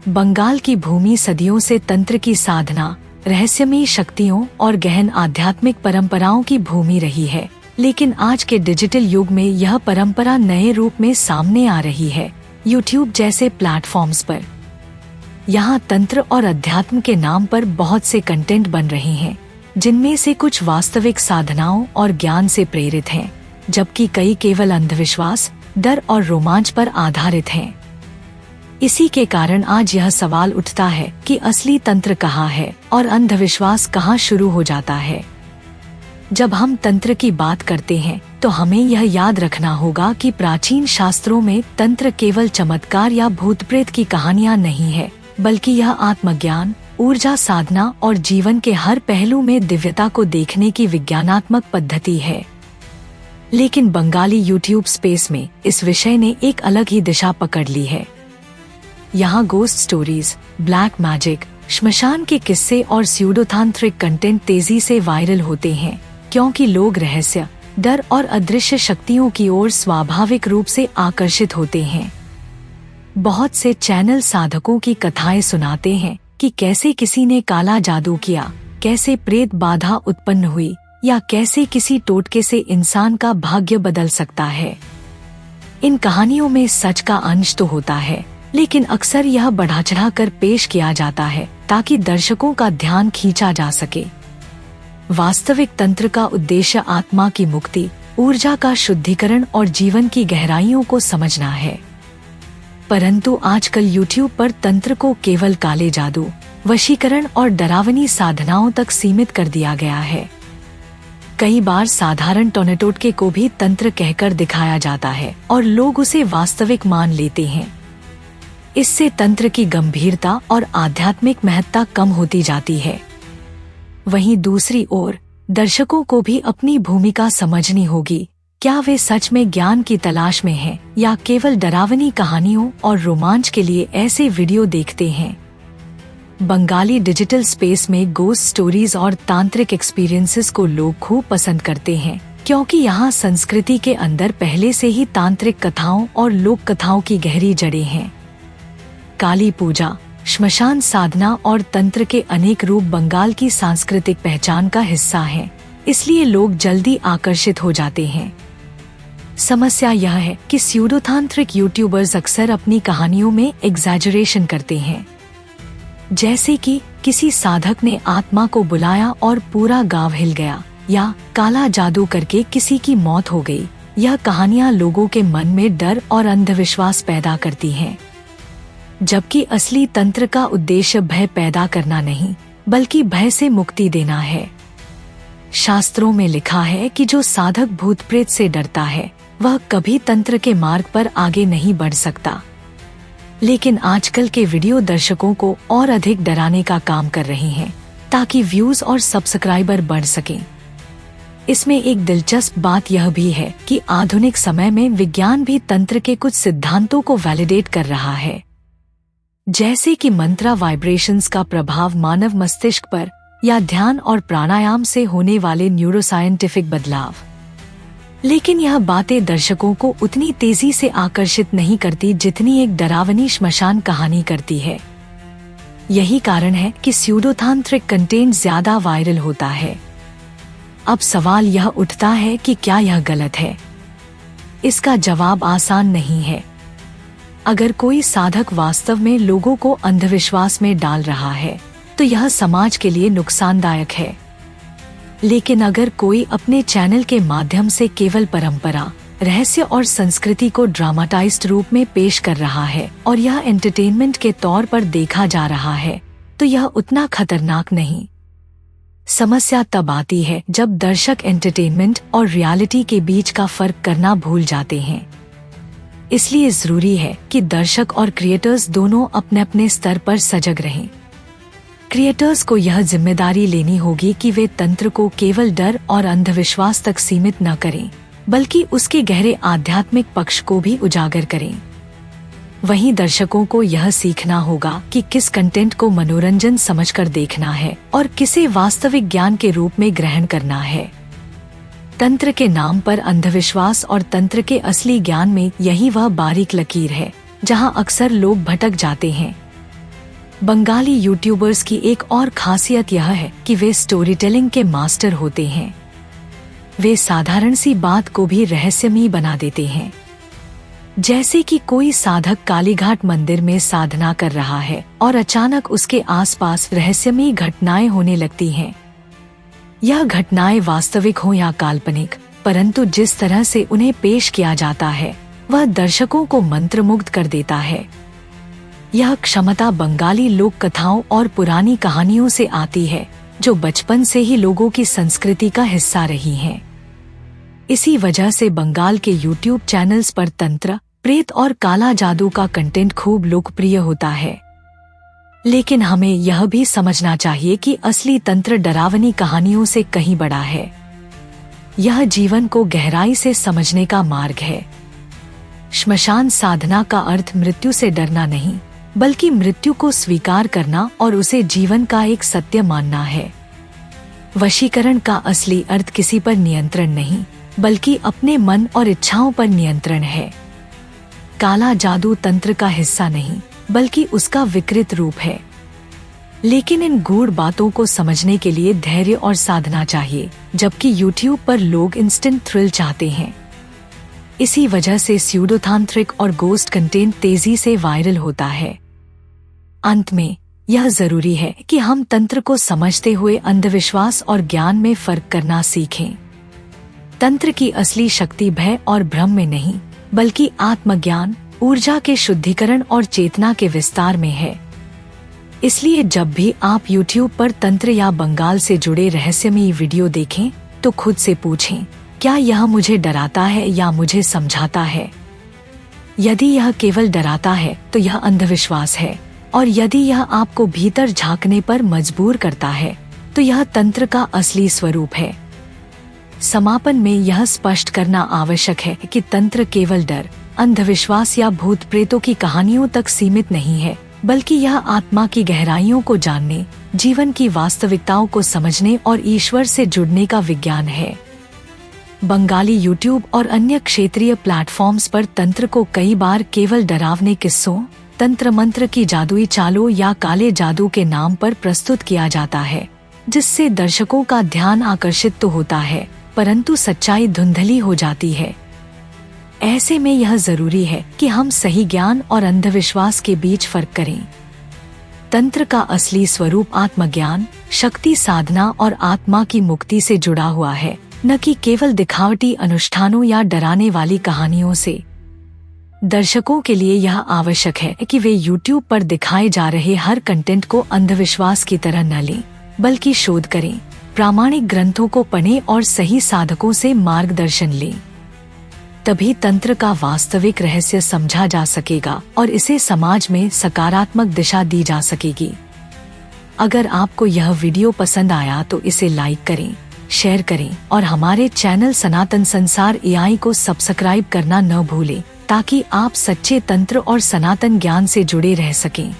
बंगाल की भूमि सदियों से तंत्र की साधना, रहस्यमयी शक्तियों और गहन आध्यात्मिक परंपराओं की भूमि रही है। लेकिन आज के डिजिटल युग में यह परंपरा नए रूप में सामने आ रही है। यूट्यूब जैसे प्लेटफॉर्म्स पर यहाँ तंत्र और अध्यात्म के नाम पर बहुत से कंटेंट बन रहे हैं, जिनमें से कुछ वास्तविक साधनाओं और ज्ञान से प्रेरित हैं, जबकि कई केवल अंधविश्वास, डर और रोमांच पर आधारित हैं। इसी के कारण आज यह सवाल उठता है कि असली तंत्र कहाँ है और अंधविश्वास कहाँ शुरू हो जाता है। जब हम तंत्र की बात करते हैं तो हमें यह याद रखना होगा कि प्राचीन शास्त्रों में तंत्र केवल चमत्कार या भूत प्रेत की कहानियाँ नहीं है, बल्कि यह आत्मज्ञान, ऊर्जा साधना और जीवन के हर पहलू में दिव्यता को देखने की विज्ञानात्मक पद्धति है। लेकिन बंगाली यूट्यूब स्पेस में इस विषय ने एक अलग ही दिशा पकड़ ली है। यहाँ गोस्ट स्टोरीज, ब्लैक मैजिक, श्मशान के किस्से और स्यूडोतांत्रिक कंटेंट तेजी से वायरल होते हैं, क्योंकि लोग रहस्य, डर और अदृश्य शक्तियों की ओर स्वाभाविक रूप से आकर्षित होते हैं। बहुत से चैनल साधकों की कथाएं सुनाते हैं कि कैसे किसी ने काला जादू किया, कैसे प्रेत बाधा उत्पन्न हुई या कैसे किसी टोटके से इंसान का भाग्य बदल सकता है। इन कहानियों में सच का अंश तो होता है, लेकिन अक्सर यह बढ़ा चढ़ाकर पेश किया जाता है ताकि दर्शकों का ध्यान खींचा जा सके। वास्तविक तंत्र का उद्देश्य आत्मा की मुक्ति, ऊर्जा का शुद्धिकरण और जीवन की गहराइयों को समझना है। परंतु आजकल यूट्यूब पर तंत्र को केवल काले जादू, वशीकरण और डरावनी साधनाओं तक सीमित कर दिया गया है। कई बार साधारण टोनेटोटके को भी तंत्र कहकर दिखाया जाता है और लोग उसे वास्तविक मान लेते हैं। इससे तंत्र की गंभीरता और आध्यात्मिक महत्ता कम होती जाती है। वहीं दूसरी ओर दर्शकों को भी अपनी भूमिका समझनी होगी। क्या वे सच में ज्ञान की तलाश में हैं या केवल डरावनी कहानियों और रोमांच के लिए ऐसे वीडियो देखते हैं। बंगाली डिजिटल स्पेस में गोस्ट स्टोरीज और तांत्रिक एक्सपीरियंसेस को लोग खूब पसंद करते हैं, क्योंकि यहाँ संस्कृति के अंदर पहले से ही तांत्रिक कथाओं और लोक कथाओं की गहरी जड़ें हैं। काली पूजा, श्मशान साधना और तंत्र के अनेक रूप बंगाल की सांस्कृतिक पहचान का हिस्सा हैं, इसलिए लोग जल्दी आकर्षित हो जाते हैं। समस्या यह है कि स्यूडोतांत्रिक यूट्यूबर्स अक्सर अपनी कहानियों में एग्जैजरेशन करते हैं, जैसे कि किसी साधक ने आत्मा को बुलाया और पूरा गांव हिल गया, या काला जादू करके किसी की मौत हो गई। यह कहानियां लोगों के मन में डर और अंधविश्वास पैदा करती हैं, जबकि असली तंत्र का उद्देश्य भय पैदा करना नहीं, बल्कि भय से मुक्ति देना है। शास्त्रों में लिखा है कि जो साधक भूत प्रेत से डरता है वह कभी तंत्र के मार्ग पर आगे नहीं बढ़ सकता। लेकिन आजकल के वीडियो दर्शकों को और अधिक डराने का काम कर रहे हैं, ताकि व्यूज और सब्सक्राइबर बढ़ सकें। इसमें एक दिलचस्प बात यह भी है कि आधुनिक समय में विज्ञान भी तंत्र के कुछ सिद्धांतों को वैलिडेट कर रहा है, जैसे कि मंत्रा वाइब्रेशंस का प्रभाव मानव मस्तिष्क पर या ध्यान और प्राणायाम से होने वाले न्यूरोसाइंटिफिक बदलाव। लेकिन यह बातें दर्शकों को उतनी तेजी से आकर्षित नहीं करती जितनी एक डरावनी श्मशान कहानी करती है। यही कारण है कि स्यूडोतांत्रिक कंटेंट ज्यादा वायरल होता है। अब सवाल यह उठता है कि क्या यह गलत है? इसका जवाब आसान नहीं है। अगर कोई साधक वास्तव में लोगों को अंधविश्वास में डाल रहा है तो यह समाज के लिए नुकसानदायक है। लेकिन अगर कोई अपने चैनल के माध्यम से केवल परंपरा, रहस्य और संस्कृति को ड्रामाटाइज्ड रूप में पेश कर रहा है और यह एंटरटेनमेंट के तौर पर देखा जा रहा है, तो यह उतना खतरनाक नहीं। समस्या तब आती है जब दर्शक एंटरटेनमेंट और रियलिटी के बीच का फर्क करना भूल जाते हैं। इसलिए जरूरी है कि दर्शक और क्रिएटर्स दोनों अपने अपने स्तर पर सजग रहें। क्रिएटर्स को यह जिम्मेदारी लेनी होगी कि वे तंत्र को केवल डर और अंधविश्वास तक सीमित न करें, बल्कि उसके गहरे आध्यात्मिक पक्ष को भी उजागर करें। वहीं दर्शकों को यह सीखना होगा कि किस कंटेंट को मनोरंजन समझकर देखना है और किसे वास्तविक ज्ञान के रूप में ग्रहण करना है। तंत्र के नाम पर अंधविश्वास और तंत्र के असली ज्ञान में यही वह बारीक लकीर है जहां अक्सर लोग भटक जाते हैं। बंगाली यूट्यूबर्स की एक और खासियत यह है कि वे स्टोरी टेलिंग के मास्टर होते हैं। वे साधारण सी बात को भी रहस्यमयी बना देते हैं। जैसे कि कोई साधक कालीघाट मंदिर में साधना कर रहा है और अचानक उसके आसपास रहस्यमयी घटनाएं होने लगती हैं। यह घटनाएं वास्तविक हो या काल्पनिक, परंतु जिस तरह से उन्हें पेश किया जाता है वह दर्शकों को मंत्रमुग्ध कर देता है। यह क्षमता बंगाली लोक कथाओं और पुरानी कहानियों से आती है, जो बचपन से ही लोगों की संस्कृति का हिस्सा रही हैं। इसी वजह से बंगाल के YouTube चैनल्स पर तंत्र, प्रेत और काला जादू का कंटेंट खूब लोकप्रिय होता है। लेकिन हमें यह भी समझना चाहिए कि असली तंत्र डरावनी कहानियों से कहीं बड़ा है। यह जीवन को गहराई से समझने का मार्ग है। श्मशान साधना का अर्थ मृत्यु से डरना नहीं, बल्कि मृत्यु को स्वीकार करना और उसे जीवन का एक सत्य मानना है। वशीकरण का असली अर्थ किसी पर नियंत्रण नहीं, बल्कि अपने मन और इच्छाओं पर नियंत्रण है। काला जादू तंत्र का हिस्सा नहीं, बल्कि उसका विकृत रूप है। लेकिन इन गूढ़ बातों को समझने के लिए धैर्य और साधना चाहिए, जबकि YouTube पर लोग इंस्टेंट थ्रिल चाहते हैं। इसी वजह से स्यूडोतांत्रिक और गोस्ट कंटेंट तेजी से वायरल होता है। अंत में यह जरूरी है कि हम तंत्र को समझते हुए अंधविश्वास और ज्ञान में फर्क करना सीखें। तंत्र की असली शक्ति भय और भ्रम में नहीं, बल्कि आत्मज्ञान, ऊर्जा के शुद्धिकरण और चेतना के विस्तार में है। इसलिए जब भी आप YouTube पर तंत्र या बंगाल से जुड़े रहस्यमयी वीडियो देखें, तो खुद से पूछें, क्या यह मुझे डराता है या मुझे समझाता है? यदि यह केवल डराता है तो यह अंधविश्वास है, और यदि यह आपको भीतर झांकने पर मजबूर करता है तो यह तंत्र का असली स्वरूप है। समापन में यह स्पष्ट करना आवश्यक है कि तंत्र केवल डर, अंधविश्वास या भूत प्रेतों की कहानियों तक सीमित नहीं है, बल्कि यह आत्मा की गहराइयों को जानने, जीवन की वास्तविकताओं को समझने और ईश्वर से जुड़ने का विज्ञान है। बंगाली YouTube और अन्य क्षेत्रीय प्लेटफॉर्म्स पर तंत्र को कई बार केवल डरावने किस्सों, तंत्र मंत्र की जादुई चालों या काले जादू के नाम पर प्रस्तुत किया जाता है, जिससे दर्शकों का ध्यान आकर्षित तो होता है, परंतु सच्चाई धुंधली हो जाती है। ऐसे में यह जरूरी है कि हम सही ज्ञान और अंधविश्वास के बीच फर्क करें। तंत्र का असली स्वरूप आत्मज्ञान, शक्ति साधना और आत्मा की मुक्ति से जुड़ा हुआ है, न कि केवल दिखावटी अनुष्ठानों या डराने वाली कहानियों से। दर्शकों के लिए यह आवश्यक है कि वे YouTube पर दिखाए जा रहे हर कंटेंट को अंधविश्वास की तरह न लें, बल्कि शोध करें, प्रामाणिक ग्रंथों को पढ़ें और सही साधकों से मार्गदर्शन लें। तभी तंत्र का वास्तविक रहस्य समझा जा सकेगा और इसे समाज में सकारात्मक दिशा दी जा सकेगी। अगर आपको यह वीडियो पसंद आया तो इसे लाइक करें, शेयर करें और हमारे चैनल सनातन संसार AI को सब्सक्राइब करना न भूलें, ताकि आप सच्चे तंत्र और सनातन ज्ञान से जुड़े रह सकें।